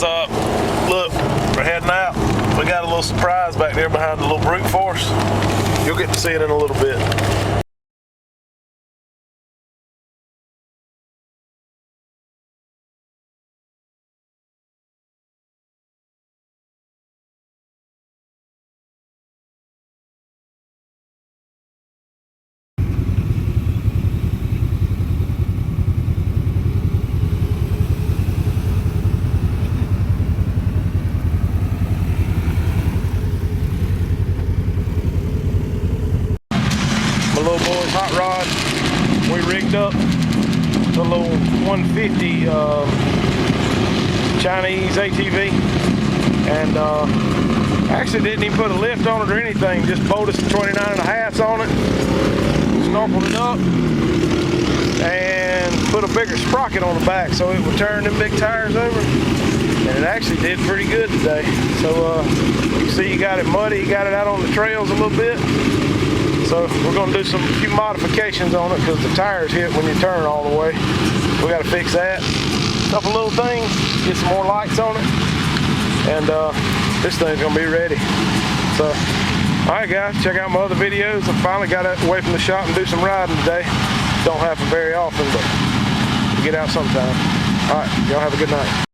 What's up? Look, we're heading out. We got a little surprise back there behind the little brute force. You'll get to see it in a little bit. My little boy's hot rod, we rigged up the little 150 Chinese ATV, and actually didn't even put a lift on it or anything, just bolted some 29.5s on it, snorkeled it up, and put a bigger sprocket on the back so it would turn them big tires over, and it actually did pretty good today. So you can see you got it muddy, you got it out on the trails a little bit. So we're going to do some few modifications on it because the tires hit when you turn all the way. We got to fix that. A couple little things, get some more lights on it, and this thing's going to be ready. So, all right guys, check out my other videos. I finally got away from the shop and do some riding today. Don't happen very often, but we get out sometime. All right, y'all have a good night.